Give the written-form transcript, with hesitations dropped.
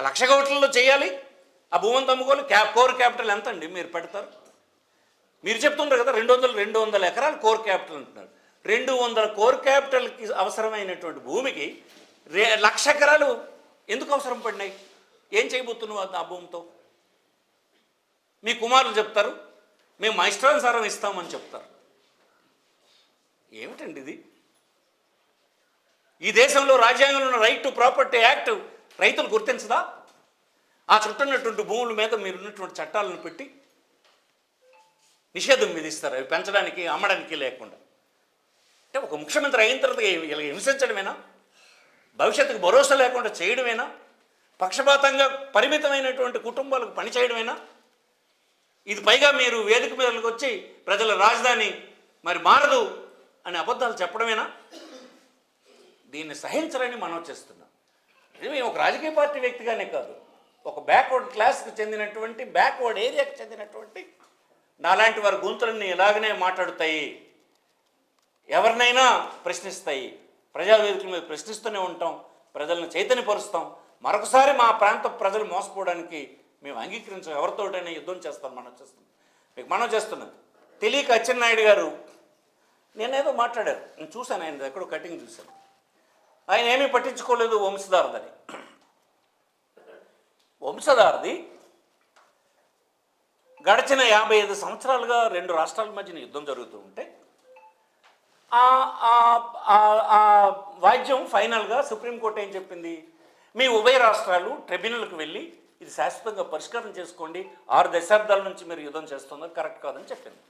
లక్ష కోట్లలో చేయాలి. ఆ భూమిని అమ్ముకోవాలి. కోర్ క్యాపిటల్ ఎంత అండి మీరు పెడతారు? మీరు చెప్తుంటారు కదా 200 ఎకరాలు కోర్ క్యాపిటల్ అంటున్నారు. 200 కోర్ క్యాపిటల్కి అవసరమైనటువంటి భూమికి 1,00,000 ఎకరాలు ఎందుకు అవసరం పడినాయి? ఏం చేయబోతున్నావు ఆ భూమితో? మీ కుమారులు చెప్తారు మేము మా ఇష్టానుసారం ఇస్తామని చెప్తారు. ఏమిటండి ఇది? ఈ దేశంలో రాజ్యాంగంలో ఉన్న రైట్ టు ప్రాపర్టీ యాక్ట్ రైతులు గుర్తించదా? ఆ చుట్టూన్నటువంటి భూముల మీద మీరున్నటువంటి చట్టాలను పెట్టి నిషేధం విధిస్తారు, అవి పెంచడానికి అమ్మడానికి లేకుండా. అంటే ఒక ముఖ్యమంత్రి అయిన తర్వాత ఇలా హింసించడమేనా? భవిష్యత్తుకు భరోసా లేకుండా చేయడమేనా? పక్షపాతంగా పరిమితమైనటువంటి కుటుంబాలకు పనిచేయడమేనా? ఇది పైగా మీరు వేదిక మీదకి వచ్చి ప్రజల రాజధాని మరి మారదు అని అబద్ధాలు చెప్పడమేనా? దీన్ని సహించరని మనం చేస్తున్నాం. ఇది మేము ఒక రాజకీయ పార్టీ వ్యక్తిగానే కాదు, ఒక బ్యాక్వర్డ్ క్లాస్కి చెందినటువంటి బ్యాక్వర్డ్ ఏరియాకి చెందినటువంటి నాలాంటి వారి గొంతులన్నీ ఇలాగనే మాట్లాడుతాయి, ఎవరినైనా ప్రశ్నిస్తాయి. ప్రజావేదికల మీద ప్రశ్నిస్తూనే ఉంటాం, ప్రజలను చైతన్యపరుస్తాం. మరొకసారి మా ప్రాంత ప్రజలు మోసపోవడానికి మేము అంగీకరించాం. ఎవరితోటైనా యుద్ధం చేస్తాం. మీకు మనం చేస్తున్నాం. తెలియక అచ్చెన్నాయుడు గారు నేనేదో మాట్లాడారు, నేను చూశాను, ఆయన ఎక్కడో కటింగ్ చూశాను. ఆయన ఏమీ పట్టించుకోలేదు వంశధారదని. వంశధారది గడిచిన 55 సంవత్సరాలుగా 2 రాష్ట్రాల మధ్యన యుద్ధం జరుగుతూ ఉంటే వాద్యం ఫైనల్గా సుప్రీంకోర్టు ఏం చెప్పింది? మీ ఉభయ రాష్ట్రాలు ట్రిబ్యునల్కి వెళ్ళి ఇది శాశ్వతంగా పరిష్కారం చేసుకోండి, 6 దశాబ్దాల నుంచి మీరు యుద్ధం చేస్తున్నారు, కరెక్ట్ కాదని చెప్పింది.